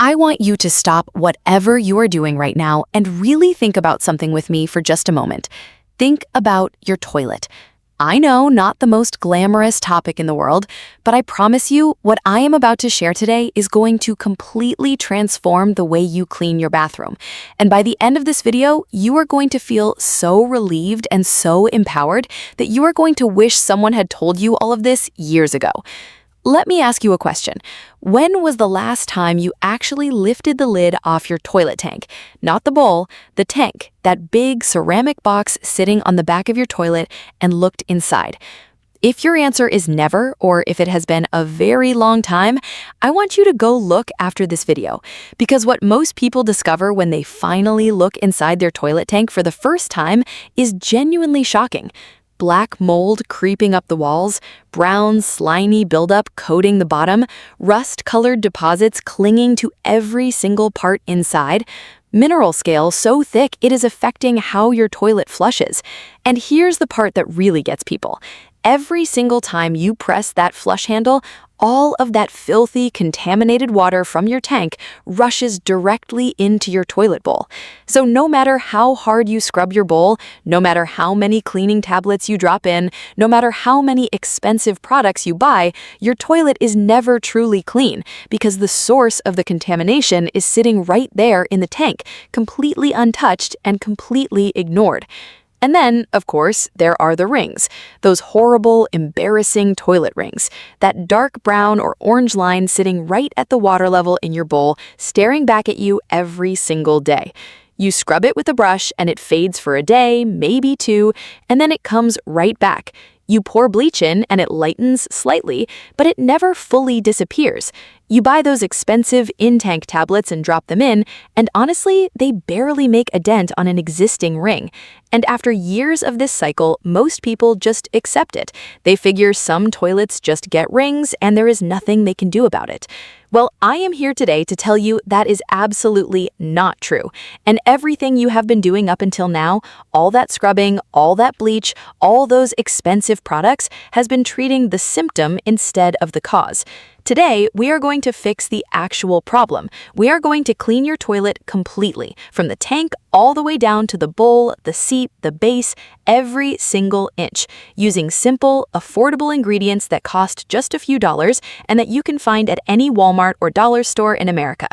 I want you to stop whatever you are doing right now and really think about something with me for just a moment. Think about your toilet. I know, not the most glamorous topic in the world, but I promise you, what I am about to share today is going to completely transform the way you clean your bathroom. And by the end of this video, you are going to feel so relieved and so empowered that you are going to wish someone had told you all of this years ago. Let me ask you a question. When was the last time you actually lifted the lid off your toilet tank? Not the bowl, the tank, that big ceramic box sitting on the back of your toilet, and looked inside. If your answer is never, or if it has been a very long time, I want you to go look after this video. Because what most people discover when they finally look inside their toilet tank for the first time is genuinely shocking. Black mold creeping up the walls, brown, slimy buildup coating the bottom, rust-colored deposits clinging to every single part inside, mineral scale so thick it is affecting how your toilet flushes. And here's the part that really gets people. Every single time you press that flush handle, all of that filthy, contaminated water from your tank rushes directly into your toilet bowl. So no matter how hard you scrub your bowl, no matter how many cleaning tablets you drop in, no matter how many expensive products you buy, your toilet is never truly clean because the source of the contamination is sitting right there in the tank, completely untouched and completely ignored. And then, of course, there are the rings, those horrible, embarrassing toilet rings, that dark brown or orange line sitting right at the water level in your bowl, staring back at you every single day. You scrub it with a brush and it fades for a day, maybe two, and then it comes right back. You pour bleach in and it lightens slightly, but it never fully disappears. You buy those expensive in-tank tablets and drop them in, and honestly, they barely make a dent on an existing ring. And after years of this cycle, most people just accept it. They figure some toilets just get rings and there is nothing they can do about it. Well, I am here today to tell you that is absolutely not true. And everything you have been doing up until now, all that scrubbing, all that bleach, all those expensive products, has been treating the symptom instead of the cause. Today, we are going to fix the actual problem. We are going to clean your toilet completely, from the tank all the way down to the bowl, the seat, the base, every single inch, using simple, affordable ingredients that cost just a few dollars and that you can find at any Walmart or dollar store in America.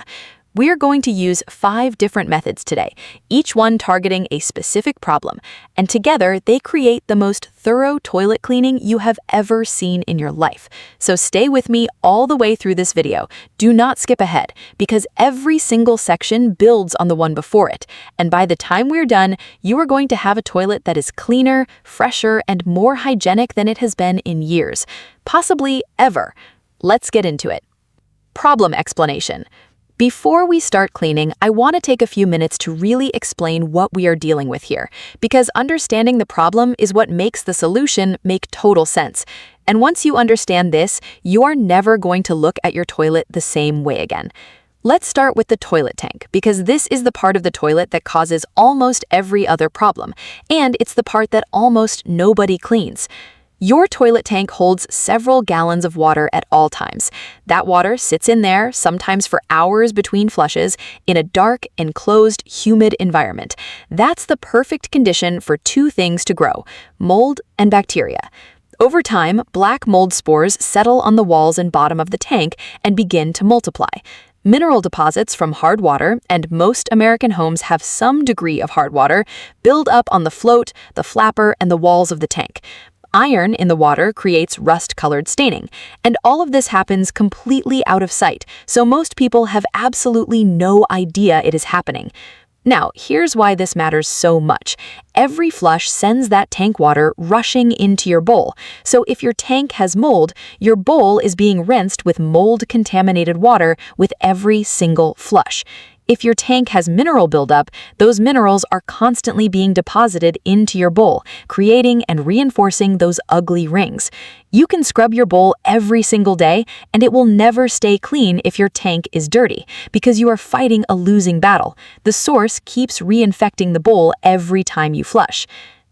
We are going to use 5 different methods today, each one targeting a specific problem, and together they create the most thorough toilet cleaning you have ever seen in your life. So stay with me all the way through this video. Do not skip ahead, because every single section builds on the one before it, and by the time we're done, you are going to have a toilet that is cleaner, fresher, and more hygienic than it has been in years, possibly ever. Let's get into it. Problem explanation. Before we start cleaning, I want to take a few minutes to really explain what we are dealing with here, because understanding the problem is what makes the solution make total sense. And once you understand this, you are never going to look at your toilet the same way again. Let's start with the toilet tank, because this is the part of the toilet that causes almost every other problem, and it's the part that almost nobody cleans. Your toilet tank holds several gallons of water at all times. That water sits in there, sometimes for hours between flushes, in a dark, enclosed, humid environment. That's the perfect condition for 2 things to grow: mold and bacteria. Over time, black mold spores settle on the walls and bottom of the tank and begin to multiply. Mineral deposits from hard water, and most American homes have some degree of hard water, build up on the float, the flapper, and the walls of the tank. Iron in the water creates rust-colored staining, and all of this happens completely out of sight, so most people have absolutely no idea it is happening. Now, here's why this matters so much. Every flush sends that tank water rushing into your bowl, so if your tank has mold, your bowl is being rinsed with mold-contaminated water with every single flush. If your tank has mineral buildup, those minerals are constantly being deposited into your bowl, creating and reinforcing those ugly rings. You can scrub your bowl every single day, and it will never stay clean if your tank is dirty, because you are fighting a losing battle. The source keeps reinfecting the bowl every time you flush.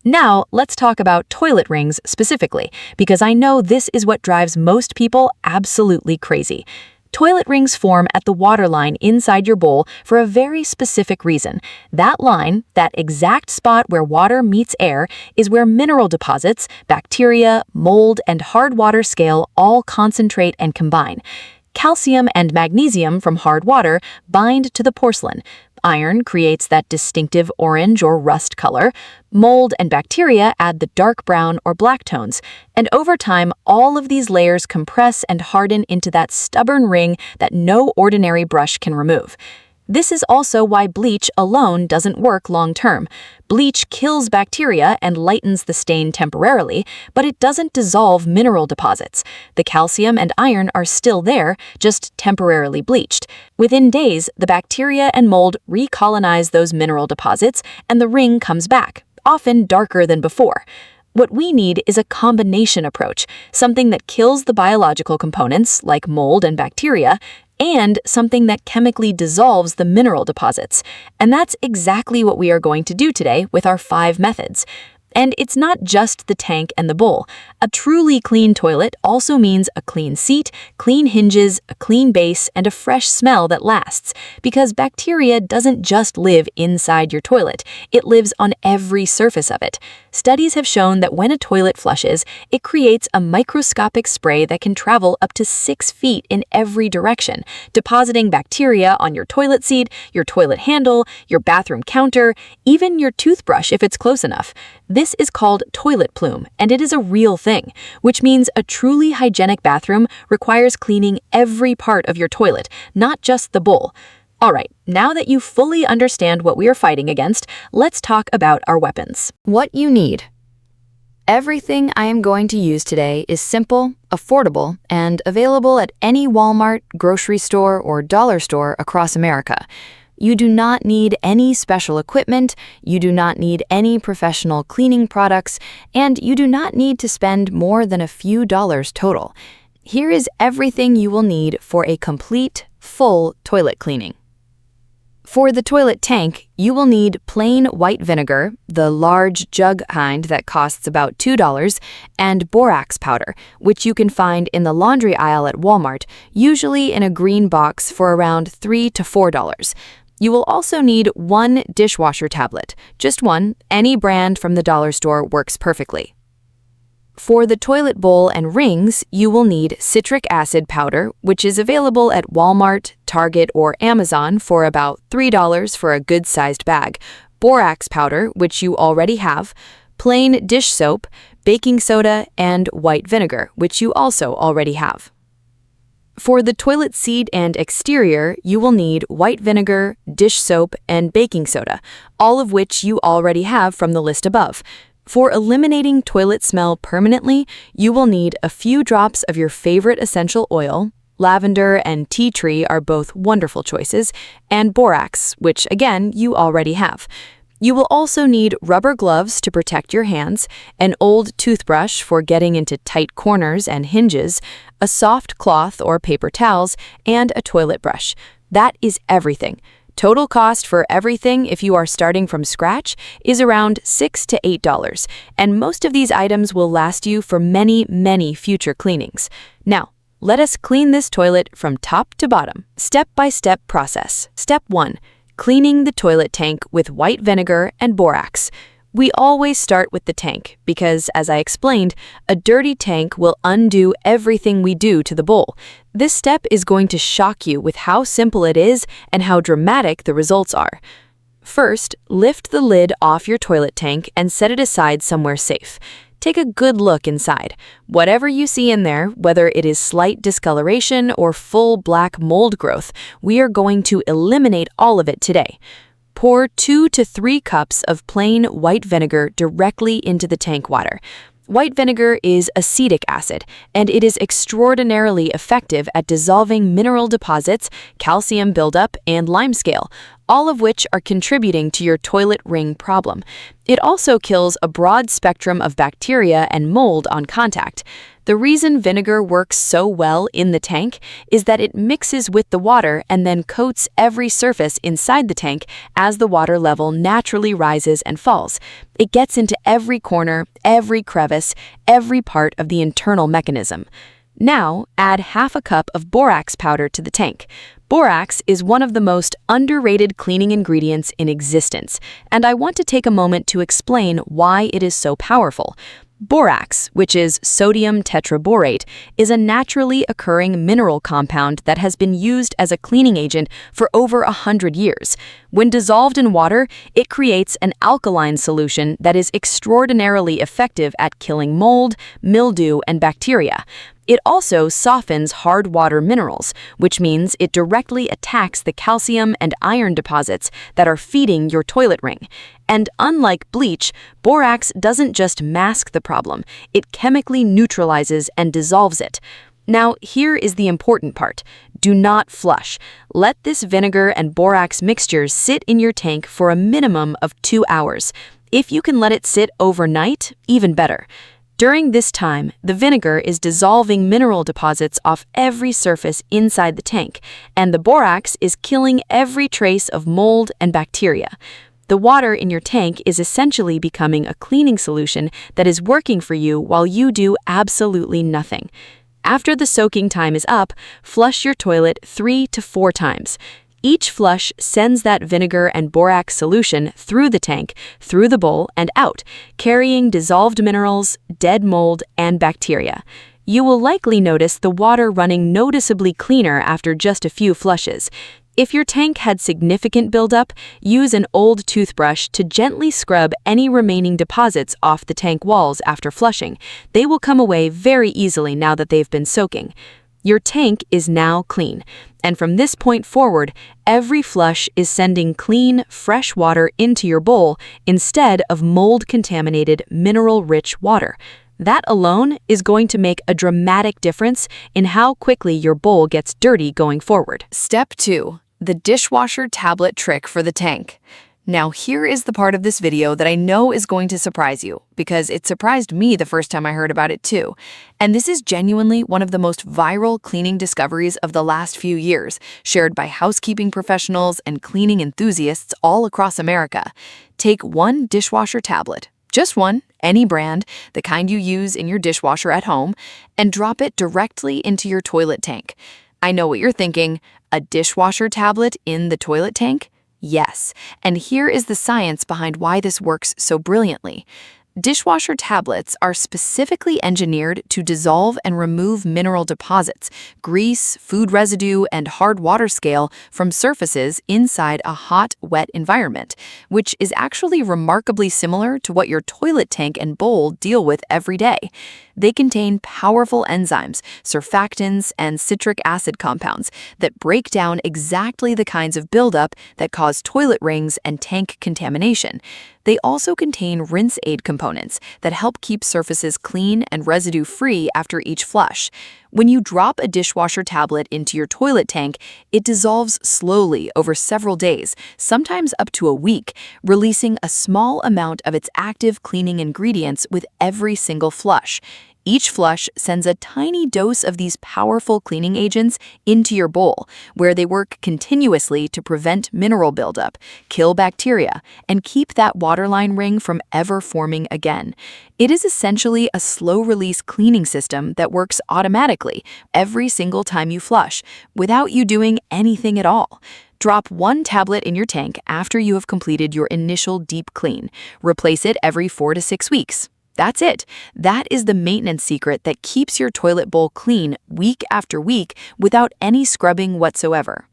Now, let's talk about toilet rings specifically, because I know this is what drives most people absolutely crazy. Toilet rings form at the water line inside your bowl for a very specific reason. That line, that exact spot where water meets air, is where mineral deposits, bacteria, mold, and hard water scale all concentrate and combine. Calcium and magnesium from hard water bind to the porcelain. Iron creates that distinctive orange or rust color. Mold and bacteria add the dark brown or black tones. And over time, all of these layers compress and harden into that stubborn ring that no ordinary brush can remove. This is also why bleach alone doesn't work long term. Bleach kills bacteria and lightens the stain temporarily, but it doesn't dissolve mineral deposits. The calcium and iron are still there, just temporarily bleached. Within days, the bacteria and mold recolonize those mineral deposits, and the ring comes back, often darker than before. What we need is a combination approach, something that kills the biological components, like mold and bacteria, and something that chemically dissolves the mineral deposits. And that's exactly what we are going to do today with our 5 methods. And it's not just the tank and the bowl. A truly clean toilet also means a clean seat, clean hinges, a clean base, and a fresh smell that lasts. Because bacteria doesn't just live inside your toilet, it lives on every surface of it. Studies have shown that when a toilet flushes, it creates a microscopic spray that can travel up to 6 feet in every direction, depositing bacteria on your toilet seat, your toilet handle, your bathroom counter, even your toothbrush if it's close enough. This is called toilet plume, and it is a real thing, which means a truly hygienic bathroom requires cleaning every part of your toilet, not just the bowl. All right, now that you fully understand what we are fighting against, let's talk about our weapons. What you need. Everything I am going to use today is simple, affordable, and available at any Walmart, grocery store, or dollar store across America. You do not need any special equipment, you do not need any professional cleaning products, and you do not need to spend more than a few dollars total. Here is everything you will need for a complete, full toilet cleaning. For the toilet tank, you will need plain white vinegar, the large jug kind that costs about $2, and borax powder, which you can find in the laundry aisle at Walmart, usually in a green box for around $3 to $4. You will also need 1 dishwasher tablet. Just one, any brand from the dollar store works perfectly. For the toilet bowl and rings, you will need citric acid powder, which is available at Walmart, Target, or Amazon for about $3 for a good-sized bag, borax powder, which you already have, plain dish soap, baking soda, and white vinegar, which you also already have. For the toilet seat and exterior, you will need white vinegar, dish soap, and baking soda, all of which you already have from the list above. For eliminating toilet smell permanently, you will need a few drops of your favorite essential oil. Lavender and tea tree are both wonderful choices, and borax, which again, you already have. You will also need rubber gloves to protect your hands, an old toothbrush for getting into tight corners and hinges, a soft cloth or paper towels, and a toilet brush. That is everything. Total cost for everything, if you are starting from scratch, is around $6 to $8, and most of these items will last you for many, many future cleanings. Now, let us clean this toilet from top to bottom. Step-by-step process. Step 1. Cleaning the toilet tank with white vinegar and borax. We always start with the tank because, as I explained, a dirty tank will undo everything we do to the bowl. This step is going to shock you with how simple it is and how dramatic the results are. First, lift the lid off your toilet tank and set it aside somewhere safe. Take a good look inside. Whatever you see in there, whether it is slight discoloration or full black mold growth, we are going to eliminate all of it today. Pour 2 to 3 cups of plain white vinegar directly into the tank water. White vinegar is acetic acid, and it is extraordinarily effective at dissolving mineral deposits, calcium buildup, and limescale, all of which are contributing to your toilet ring problem. It also kills a broad spectrum of bacteria and mold on contact. The reason vinegar works so well in the tank is that it mixes with the water and then coats every surface inside the tank as the water level naturally rises and falls. It gets into every corner, every crevice, every part of the internal mechanism. Now, add half a cup of borax powder to the tank. Borax is one of the most underrated cleaning ingredients in existence, and I want to take a moment to explain why it is so powerful. Borax, which is sodium tetraborate, is a naturally occurring mineral compound that has been used as a cleaning agent for over 100 years. When dissolved in water, it creates an alkaline solution that is extraordinarily effective at killing mold, mildew, and bacteria. It also softens hard water minerals, which means it directly attacks the calcium and iron deposits that are feeding your toilet ring. And unlike bleach, borax doesn't just mask the problem, it chemically neutralizes and dissolves it. Now, here is the important part. Do not flush. Let this vinegar and borax mixture sit in your tank for a minimum of 2 hours. If you can let it sit overnight, even better. During this time, the vinegar is dissolving mineral deposits off every surface inside the tank, and the borax is killing every trace of mold and bacteria. The water in your tank is essentially becoming a cleaning solution that is working for you while you do absolutely nothing. After the soaking time is up, flush your toilet 3 to 4 times. Each flush sends that vinegar and borax solution through the tank, through the bowl, and out, carrying dissolved minerals, dead mold, and bacteria. You will likely notice the water running noticeably cleaner after just a few flushes. If your tank had significant buildup, use an old toothbrush to gently scrub any remaining deposits off the tank walls after flushing. They will come away very easily now that they've been soaking. Your tank is now clean, and from this point forward, every flush is sending clean, fresh water into your bowl instead of mold-contaminated, mineral-rich water. That alone is going to make a dramatic difference in how quickly your bowl gets dirty going forward. Step 2. The dishwasher tablet trick for the tank. Now, here is the part of this video that I know is going to surprise you, because it surprised me the first time I heard about it too. And this is genuinely one of the most viral cleaning discoveries of the last few years, shared by housekeeping professionals and cleaning enthusiasts all across America. Take one dishwasher tablet, just one, any brand, the kind you use in your dishwasher at home, and drop it directly into your toilet tank. I know what you're thinking, a dishwasher tablet in the toilet tank? Yes, and here is the science behind why this works so brilliantly. Dishwasher tablets are specifically engineered to dissolve and remove mineral deposits, grease, food residue, and hard water scale from surfaces inside a hot, wet environment, which is actually remarkably similar to what your toilet tank and bowl deal with every day. They contain powerful enzymes, surfactants, and citric acid compounds that break down exactly the kinds of buildup that cause toilet rings and tank contamination. They also contain rinse aid components that help keep surfaces clean and residue-free after each flush. When you drop a dishwasher tablet into your toilet tank, it dissolves slowly over several days, sometimes up to a week, releasing a small amount of its active cleaning ingredients with every single flush. Each flush sends a tiny dose of these powerful cleaning agents into your bowl, where they work continuously to prevent mineral buildup, kill bacteria, and keep that waterline ring from ever forming again. It is essentially a slow-release cleaning system that works automatically every single time you flush, without you doing anything at all. Drop one tablet in your tank after you have completed your initial deep clean. Replace it every 4 to 6 weeks. That's it. That is the maintenance secret that keeps your toilet bowl clean week after week without any scrubbing whatsoever.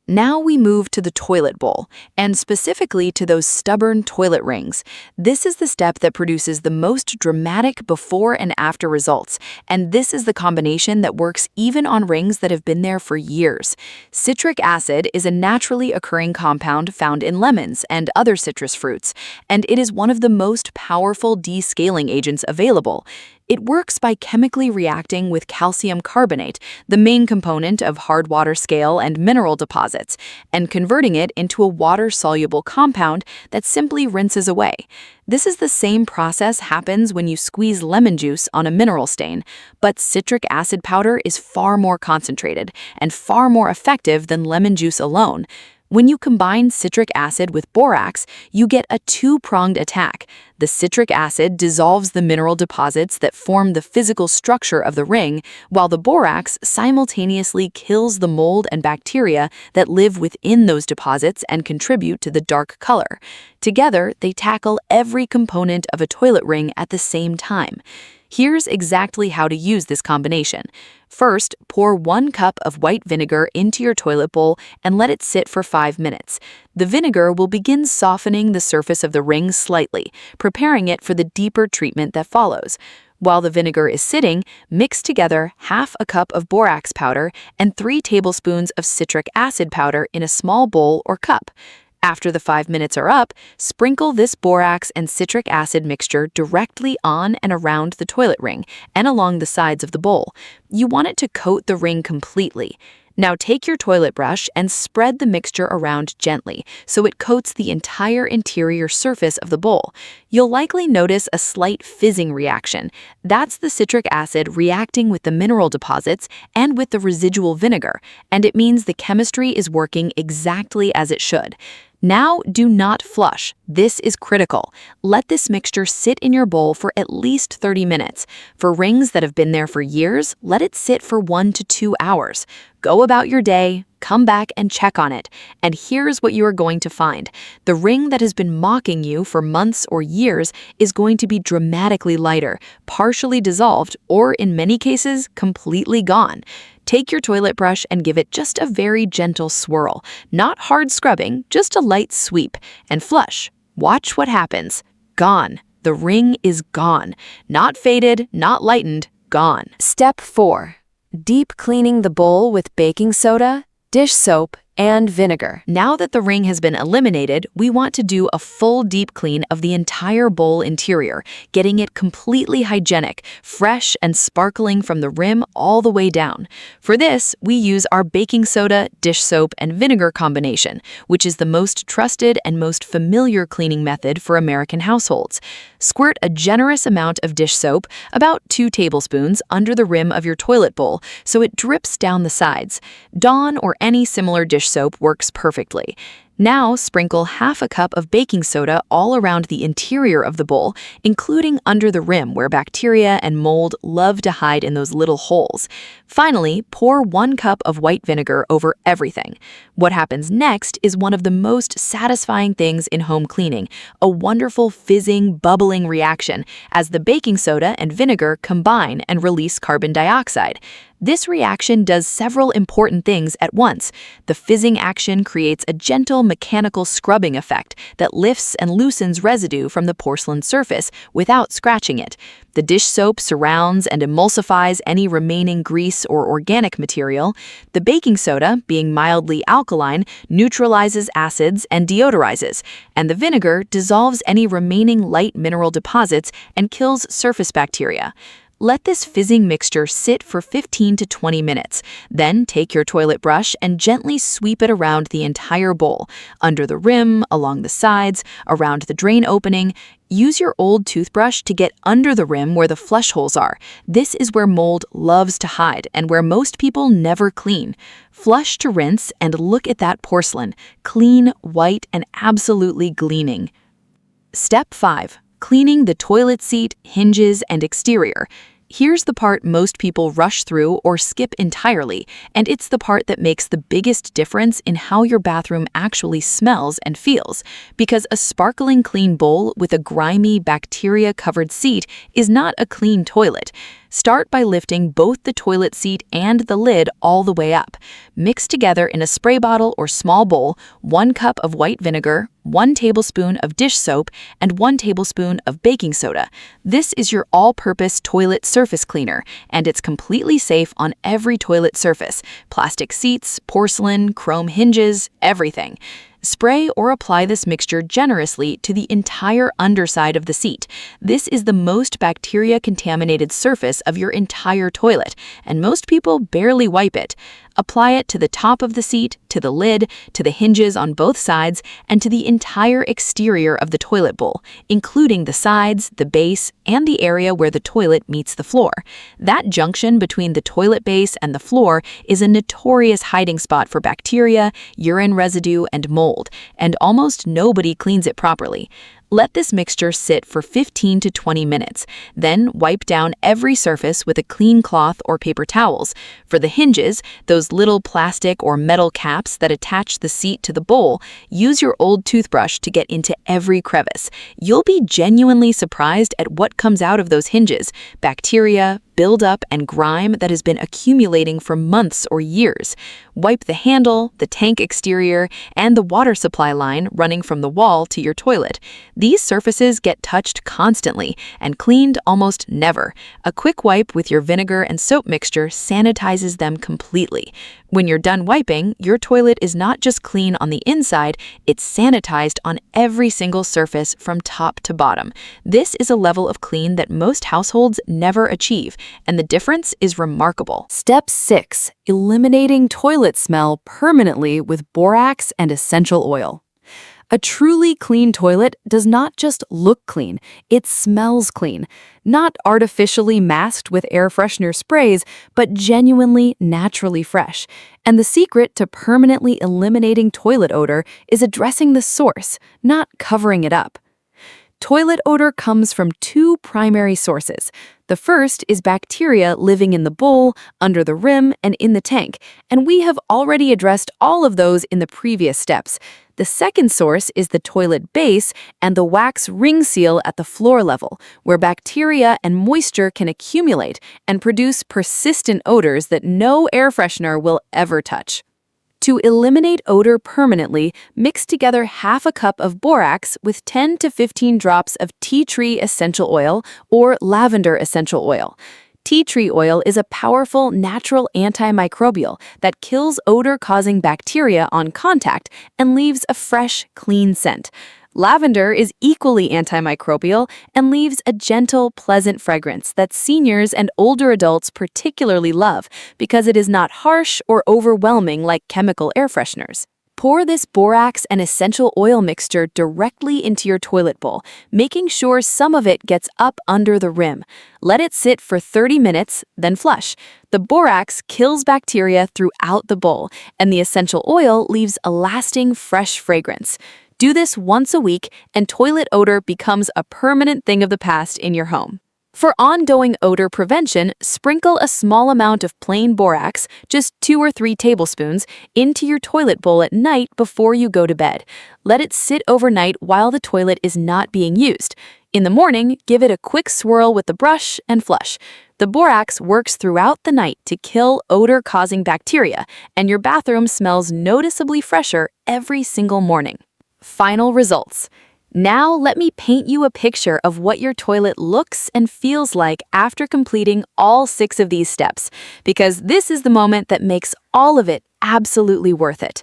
Now we move to the toilet bowl, and specifically to those stubborn toilet rings. This is the step that produces the most dramatic before and after results, and this is the combination that works even on rings that have been there for years. Citric acid is a naturally occurring compound found in lemons and other citrus fruits, and it is one of the most powerful descaling agents available. It works by chemically reacting with calcium carbonate, the main component of hard water scale and mineral deposits, and converting it into a water-soluble compound that simply rinses away. This is the same process happens when you squeeze lemon juice on a mineral stain, but citric acid powder is far more concentrated and far more effective than lemon juice alone. When you combine citric acid with borax, you get a two-pronged attack. The citric acid dissolves the mineral deposits that form the physical structure of the ring, while the borax simultaneously kills the mold and bacteria that live within those deposits and contribute to the dark color. Together, they tackle every component of a toilet ring at the same time. Here's exactly how to use this combination. First, pour 1 cup of white vinegar into your toilet bowl and let it sit for 5 minutes. The vinegar will begin softening the surface of the ring slightly, preparing it for the deeper treatment that follows. While the vinegar is sitting, mix together half a cup of borax powder and 3 tablespoons of citric acid powder in a small bowl or cup. After the 5 minutes are up, sprinkle this borax and citric acid mixture directly on and around the toilet ring and along the sides of the bowl. You want it to coat the ring completely. Now take your toilet brush and spread the mixture around gently so it coats the entire interior surface of the bowl. You'll likely notice a slight fizzing reaction. That's the citric acid reacting with the mineral deposits and with the residual vinegar, and it means the chemistry is working exactly as it should. Now, do not flush. This is critical. Let this mixture sit in your bowl for at least 30 minutes. For rings that have been there for years, let it sit for 1 to 2 hours. Go about your day, come back and check on it. And here's what you are going to find. The ring that has been mocking you for months or years is going to be dramatically lighter, partially dissolved, or in many cases, completely gone. Take your toilet brush and give it just a very gentle swirl. Not hard scrubbing, just a light sweep. And flush. Watch what happens. Gone. The ring is gone. Not faded, not lightened, gone. Step 4. Deep cleaning the bowl with baking soda, dish soap, and vinegar. Now that the ring has been eliminated, we want to do a full deep clean of the entire bowl interior, getting it completely hygienic, fresh and sparkling from the rim all the way down. For this, we use our baking soda, dish soap, and vinegar combination, which is the most trusted and most familiar cleaning method for American households. Squirt a generous amount of dish soap, about 2 tablespoons, under the rim of your toilet bowl so it drips down the sides. Dawn or any similar dish soap works perfectly. Now sprinkle half a cup of baking soda all around the interior of the bowl, including under the rim where bacteria and mold love to hide in those little holes. Finally, pour 1 cup of white vinegar over everything. What happens next is one of the most satisfying things in home cleaning, a wonderful fizzing, bubbling reaction as the baking soda and vinegar combine and release carbon dioxide. This reaction does several important things at once. The fizzing action creates a gentle mechanical scrubbing effect that lifts and loosens residue from the porcelain surface without scratching it. The dish soap surrounds and emulsifies any remaining grease or organic material. The baking soda, being mildly alkaline, neutralizes acids and deodorizes, and the vinegar dissolves any remaining light mineral deposits and kills surface bacteria. Let this fizzing mixture sit for 15 to 20 minutes. Then take your toilet brush and gently sweep it around the entire bowl, under the rim, along the sides, around the drain opening. Use your old toothbrush to get under the rim where the flush holes are. This is where mold loves to hide and where most people never clean. Flush to rinse and look at that porcelain, clean, white, and absolutely gleaming. Step 5. Cleaning the toilet seat, hinges, and exterior. Here's the part most people rush through or skip entirely, and it's the part that makes the biggest difference in how your bathroom actually smells and feels, because a sparkling clean bowl with a grimy, bacteria-covered seat is not a clean toilet. Start by lifting both the toilet seat and the lid all the way up. Mix together in a spray bottle or small bowl 1 cup of white vinegar, 1 tablespoon of dish soap, and 1 tablespoon of baking soda. This is your all-purpose toilet surface cleaner, and it's completely safe on every toilet surface: plastic seats, porcelain, chrome hinges, everything. Spray or apply this mixture generously to the entire underside of the seat. This is the most bacteria-contaminated surface of your entire toilet, and most people barely wipe it. Apply it to the top of the seat, to the lid, to the hinges on both sides, and to the entire exterior of the toilet bowl, including the sides, the base, and the area where the toilet meets the floor. That junction between the toilet base and the floor is a notorious hiding spot for bacteria, urine residue, and mold, and almost nobody cleans it properly. Let this mixture sit for 15 to 20 minutes. Then wipe down every surface with a clean cloth or paper towels. For the hinges, those little plastic or metal caps that attach the seat to the bowl, use your old toothbrush to get into every crevice. You'll be genuinely surprised at what comes out of those hinges: bacteria, buildup, and grime that has been accumulating for months or years. Wipe the handle, the tank exterior, and the water supply line running from the wall to your toilet. These surfaces get touched constantly and cleaned almost never. A quick wipe with your vinegar and soap mixture sanitizes them completely. When you're done wiping, your toilet is not just clean on the inside, it's sanitized on every single surface from top to bottom. This is a level of clean that most households never achieve, and the difference is remarkable. Step 6. Eliminating toilet smell permanently with borax and essential oil. A truly clean toilet does not just look clean, it smells clean. Not artificially masked with air freshener sprays, but genuinely naturally fresh. And the secret to permanently eliminating toilet odor is addressing the source, not covering it up. Toilet odor comes from two primary sources. The first is bacteria living in the bowl, under the rim, and in the tank, and we have already addressed all of those in the previous steps. The second source is the toilet base and the wax ring seal at the floor level, where bacteria and moisture can accumulate and produce persistent odors that no air freshener will ever touch. To eliminate odor permanently, mix together half a cup of borax with 10 to 15 drops of tea tree essential oil or lavender essential oil. Tea tree oil is a powerful natural antimicrobial that kills odor-causing bacteria on contact and leaves a fresh, clean scent. Lavender is equally antimicrobial and leaves a gentle, pleasant fragrance that seniors and older adults particularly love because it is not harsh or overwhelming like chemical air fresheners. Pour this borax and essential oil mixture directly into your toilet bowl, making sure some of it gets up under the rim. Let it sit for 30 minutes, then flush. The borax kills bacteria throughout the bowl, and the essential oil leaves a lasting, fresh fragrance. Do this once a week, and toilet odor becomes a permanent thing of the past in your home. For ongoing odor prevention, sprinkle a small amount of plain borax, just 2 or 3 tablespoons, into your toilet bowl at night before you go to bed. Let it sit overnight while the toilet is not being used. In the morning, give it a quick swirl with the brush and flush. The borax works throughout the night to kill odor-causing bacteria, and your bathroom smells noticeably fresher every single morning. Final results. Now let me paint you a picture of what your toilet looks and feels like after completing all 6 of these steps, because this is the moment that makes all of it absolutely worth it.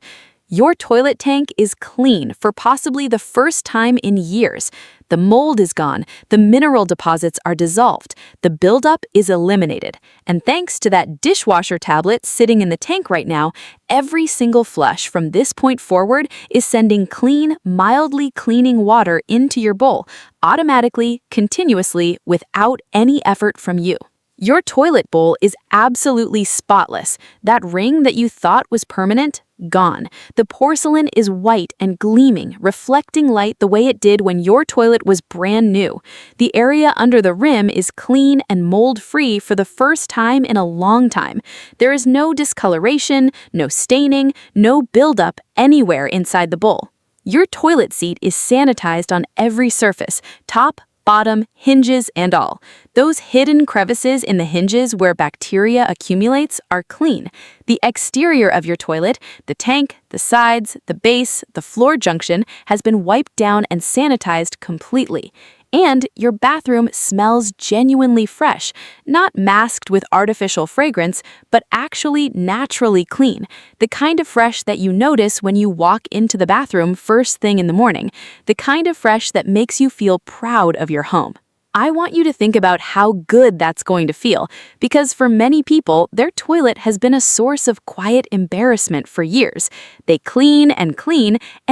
Your toilet tank is clean for possibly the first time in years. The mold is gone, the mineral deposits are dissolved, the buildup is eliminated. And thanks to that dishwasher tablet sitting in the tank right now, every single flush from this point forward is sending clean, mildly cleaning water into your bowl, automatically, continuously, without any effort from you. Your toilet bowl is absolutely spotless. That ring that you thought was permanent, gone. The porcelain is white and gleaming, reflecting light the way it did when your toilet was brand new. The area under the rim is clean and mold-free for the first time in a long time. There is no discoloration, no staining, no buildup anywhere inside the bowl. Your toilet seat is sanitized on every surface, top, bottom, hinges, and all. Those hidden crevices in the hinges where bacteria accumulates are clean. The exterior of your toilet, the tank, the sides, the base, the floor junction, has been wiped down and sanitized completely. And your bathroom smells genuinely fresh, not masked with artificial fragrance, but actually naturally clean. The kind of fresh that you notice when you walk into the bathroom first thing in the morning. The kind of fresh that makes you feel proud of your home. I want you to think about how good that's going to feel, because for many people, their toilet has been a source of quiet embarrassment for years. They clean, and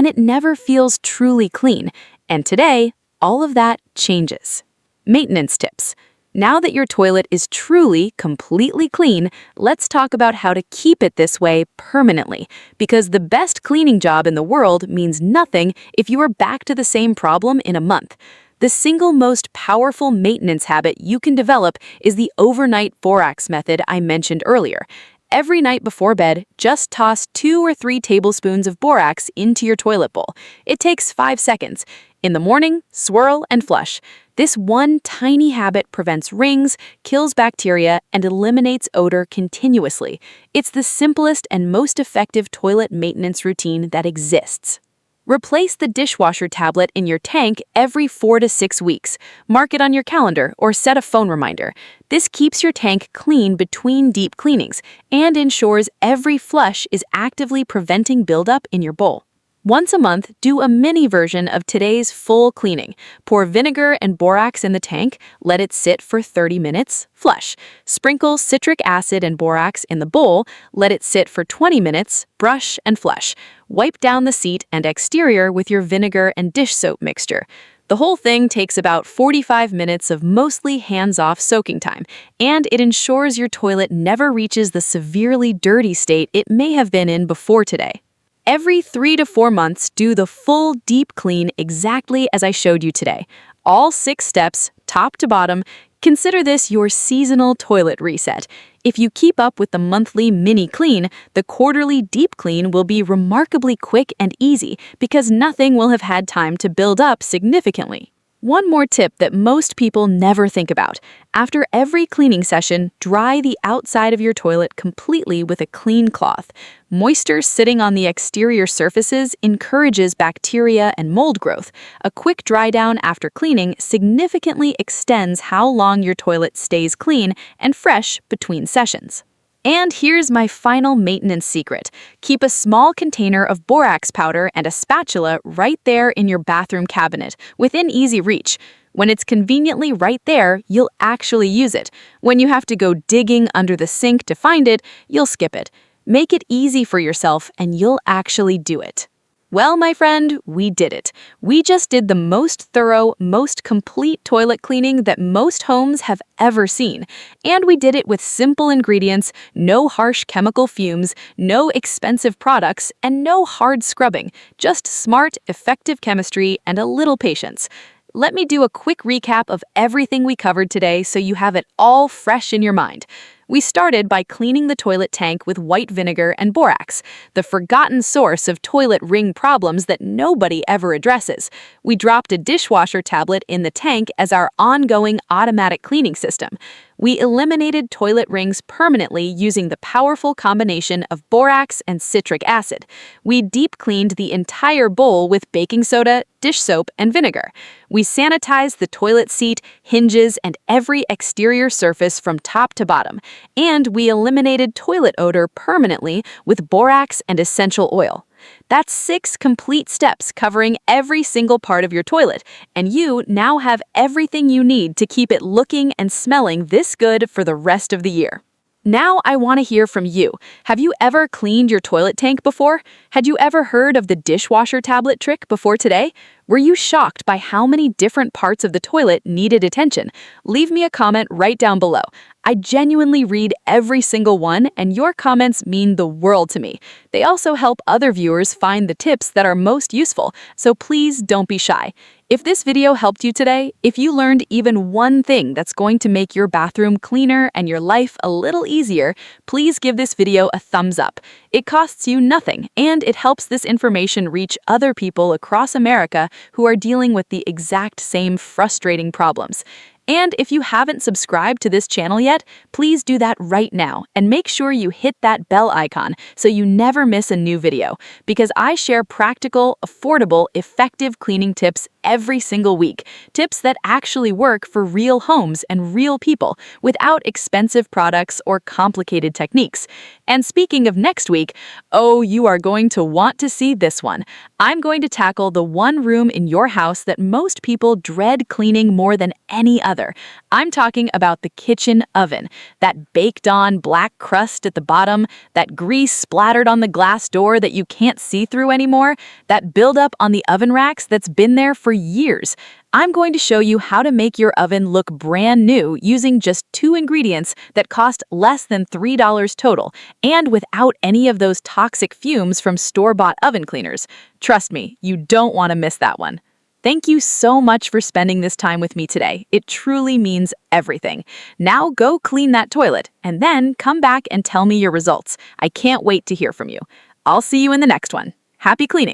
it never feels truly clean. And today, all of that changes. Maintenance tips. Now that your toilet is truly, completely clean, let's talk about how to keep it this way permanently, because the best cleaning job in the world means nothing if you are back to the same problem in a month. The single most powerful maintenance habit you can develop is the overnight borax method I mentioned earlier. Every night before bed, just toss 2 or 3 tablespoons of borax into your toilet bowl. It takes 5 seconds. In the morning, swirl and flush. This one tiny habit prevents rings, kills bacteria, and eliminates odor continuously. It's the simplest and most effective toilet maintenance routine that exists. Replace the dishwasher tablet in your tank every 4 to 6 weeks. Mark it on your calendar or set a phone reminder. This keeps your tank clean between deep cleanings and ensures every flush is actively preventing buildup in your bowl. Once a month, do a mini version of today's full cleaning. Pour vinegar and borax in the tank, let it sit for 30 minutes, flush. Sprinkle citric acid and borax in the bowl, let it sit for 20 minutes, brush and flush. Wipe down the seat and exterior with your vinegar and dish soap mixture. The whole thing takes about 45 minutes of mostly hands-off soaking time, and it ensures your toilet never reaches the severely dirty state it may have been in before today. Every 3 to 4 months, do the full deep clean exactly as I showed you today. All 6 steps, top to bottom. Consider this your seasonal toilet reset. If you keep up with the monthly mini clean, the quarterly deep clean will be remarkably quick and easy because nothing will have had time to build up significantly. One more tip that most people never think about. After every cleaning session, dry the outside of your toilet completely with a clean cloth. Moisture sitting on the exterior surfaces encourages bacteria and mold growth. A quick dry down after cleaning significantly extends how long your toilet stays clean and fresh between sessions. And here's my final maintenance secret. Keep a small container of borax powder and a spatula right there in your bathroom cabinet, within easy reach. When it's conveniently right there, you'll actually use it. When you have to go digging under the sink to find it, you'll skip it. Make it easy for yourself and you'll actually do it. Well, my friend, we did it. We just did the most thorough, most complete toilet cleaning that most homes have ever seen. And we did it with simple ingredients, no harsh chemical fumes, no expensive products, and no hard scrubbing. Just smart, effective chemistry and a little patience. Let me do a quick recap of everything we covered today so you have it all fresh in your mind. We started by cleaning the toilet tank with white vinegar and borax, the forgotten source of toilet ring problems that nobody ever addresses. We dropped a dishwasher tablet in the tank as our ongoing automatic cleaning system. We eliminated toilet rings permanently using the powerful combination of borax and citric acid. We deep cleaned the entire bowl with baking soda, dish soap, and vinegar. We sanitized the toilet seat, hinges, and every exterior surface from top to bottom. And we eliminated toilet odor permanently with borax and essential oil. That's 6 complete steps covering every single part of your toilet, and you now have everything you need to keep it looking and smelling this good for the rest of the year. Now I want to hear from you. Have you ever cleaned your toilet tank before? Had you ever heard of the dishwasher tablet trick before today? Were you shocked by how many different parts of the toilet needed attention? Leave me a comment right down below. I genuinely read every single one, and your comments mean the world to me. They also help other viewers find the tips that are most useful, so please don't be shy. If this video helped you today, if you learned even one thing that's going to make your bathroom cleaner and your life a little easier, please give this video a thumbs up. It costs you nothing, and it helps this information reach other people across America who are dealing with the exact same frustrating problems. And if you haven't subscribed to this channel yet, please do that right now and make sure you hit that bell icon so you never miss a new video, because I share practical, affordable, effective cleaning tips every single week. Tips that actually work for real homes and real people without expensive products or complicated techniques. And speaking of next week, oh, you are going to want to see this one. I'm going to tackle the one room in your house that most people dread cleaning more than any other. I'm talking about the kitchen oven. That baked-on black crust at the bottom, that grease splattered on the glass door that you can't see through anymore, that buildup on the oven racks that's been there for years. I'm going to show you how to make your oven look brand new using just 2 ingredients that cost less than $3 total, and without any of those toxic fumes from store-bought oven cleaners. Trust me, you don't want to miss that one. Thank you so much for spending this time with me today. It truly means everything. Now go clean that toilet, and then come back and tell me your results. I can't wait to hear from you. I'll see you in the next one. Happy cleaning!